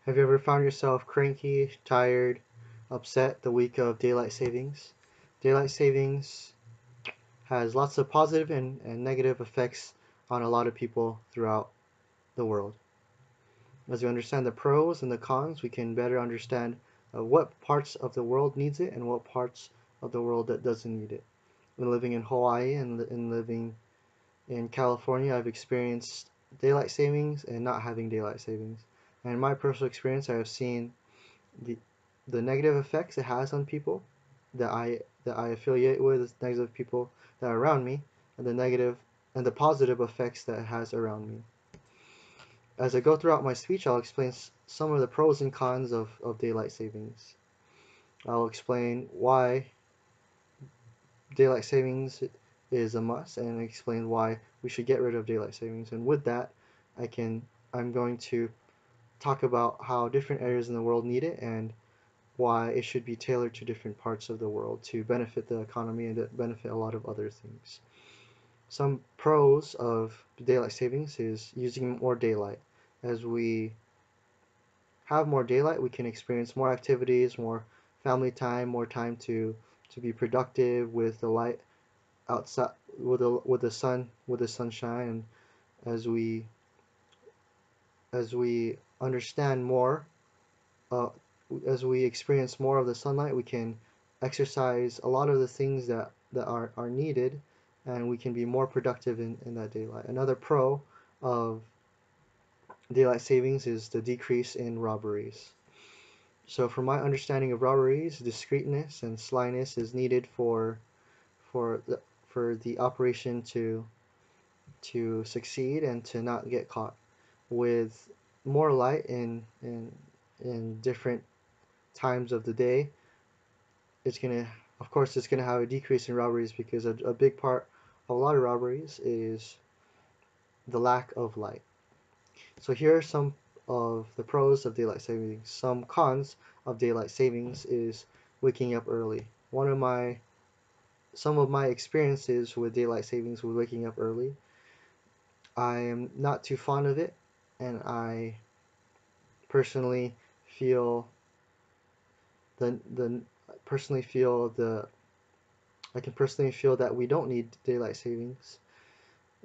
Have you ever found yourself cranky, tired, upset the week of daylight savings? Daylight savings has lots of positive and negative effects on a lot of people throughout the world. As we understand the pros and the cons, we can better understand what parts of the world needs it and what parts of the world that doesn't need it. When living in Hawaii and living in California, I've experienced daylight savings and not having daylight savings. And in my personal experience, I have seen the the negative effects it has on people that I affiliate with, the negative people that are around me, and the positive effects that it has around me. As I go throughout my speech, I'll explain some of the pros and cons of daylight savings. I'll explain why daylight savings is a must and explain why we should get rid of daylight savings. And with that, I can I'm going to talk about how different areas in the world need it and why it should be tailored to different parts of the world to benefit the economy and to benefit a lot of other things. Some pros of daylight savings is using more daylight. As we have more daylight, we can experience more activities, more family time, more time to be productive with the light outside with the sunshine. And as we as we understand more, uh, as we experience more of the sunlight, we can exercise a lot of the things that are needed, and we can be more productive in that daylight. Another pro of daylight savings is the decrease in robberies. So from my understanding of robberies, discreetness and slyness is needed for the for the operation to succeed and to not get caught. With more light in different times of the day, it's gonna of course it's gonna have a decrease in robberies because a big part of a lot of robberies is the lack of light. So here are some of the pros of daylight savings. Some cons of daylight savings is waking up early. One of my Some of my experiences with daylight savings with waking up early, I am not too fond of it, and personally feel the personally feel the I can personally feel that we don't need daylight savings,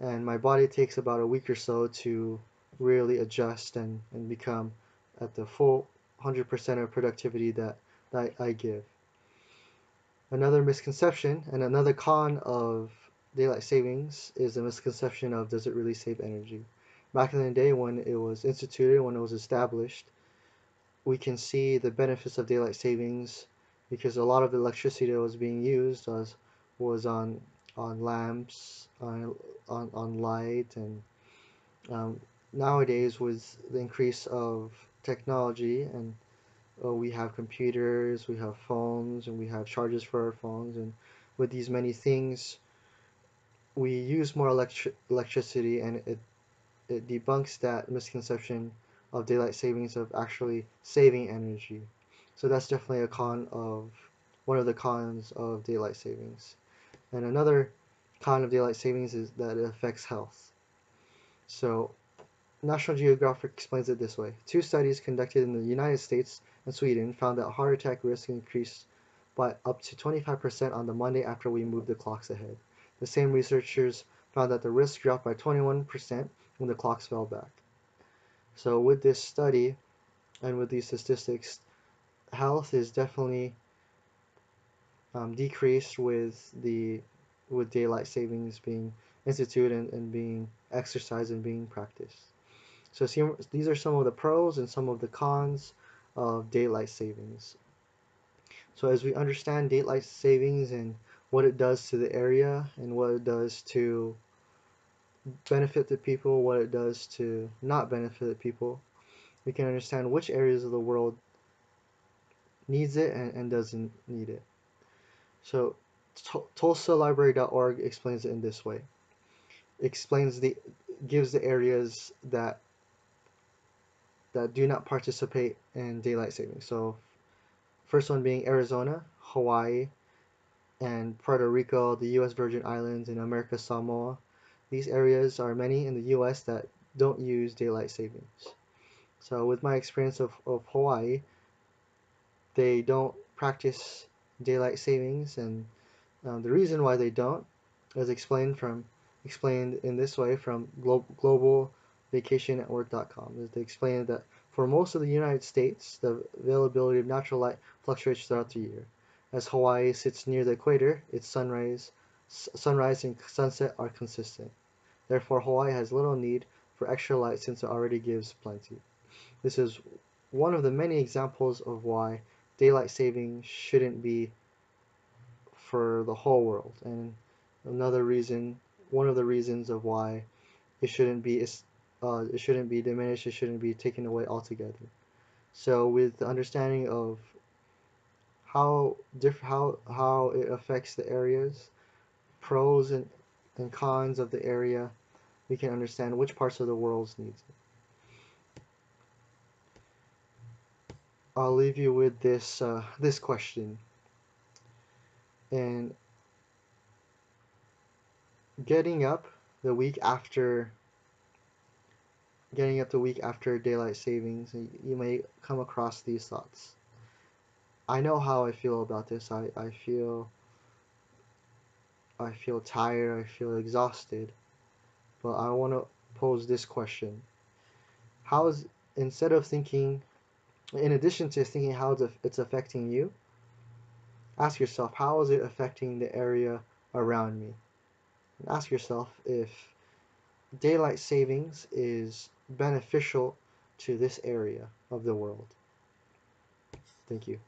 and my body takes about a week or so to really adjust and become at the full 100% of productivity that I give. Another misconception and another con of daylight savings is the misconception of does it really save energy. Back in the day when it was instituted, when it was established, we can see the benefits of daylight savings because a lot of the electricity that was being used was on lamps, on light, and um, nowadays with the increase of technology and we have computers, we have phones, and we have chargers for our phones, and with these many things, we use more electricity, and it debunks that misconception of daylight savings of actually saving energy. So that's definitely a con of one of the cons of daylight savings. And another con of daylight savings is that it affects health. So National Geographic explains it this way. Two studies conducted in the United States and Sweden found that heart attack risk increased by up to 25% on the Monday after we moved the clocks ahead. The same researchers found that the risk dropped by 21% when the clocks fell back. So with this study and with these statistics, health is definitely decreased with daylight savings being instituted and being exercised and being practiced. So these are some of the pros and some of the cons of daylight savings. So as we understand daylight savings and what it does to the area and what it does to benefit the people, what it does to not benefit the people, we can understand which areas of the world needs it and doesn't need it. So TulsaLibrary.org explains it in this way. It gives the areas that do not participate in daylight savings. So first one being Arizona, Hawaii, and Puerto Rico, the U.S. Virgin Islands, and America Samoa. These areas are many in the U.S. that don't use daylight savings. So with my experience of Hawaii, they don't practice daylight savings, and the reason why they don't is explained in this way from globalvacationnetwork.com. Is they explain that for most of the United States, the availability of natural light fluctuates throughout the year. As Hawaii sits near the equator, its sunrise and sunset are consistent. Therefore, Hawaii has little need for extra light since it already gives plenty. This is one of the many examples of why daylight saving shouldn't be for the whole world, and another reason, one of the reasons of why it shouldn't be it shouldn't be diminished, it shouldn't be taken away altogether. So with the understanding of how it affects the areas, pros and cons of the area, we can understand which parts of the world needs it. I'll leave you with this question. And getting up the week after daylight savings, you may come across these thoughts. I know how I feel about this. I feel tired, I feel exhausted, but I want to pose this question. How is instead of thinking in addition to thinking how it's affecting you, ask yourself how is it affecting the area around me? And ask yourself if daylight savings is beneficial to this area of the world. Thank you.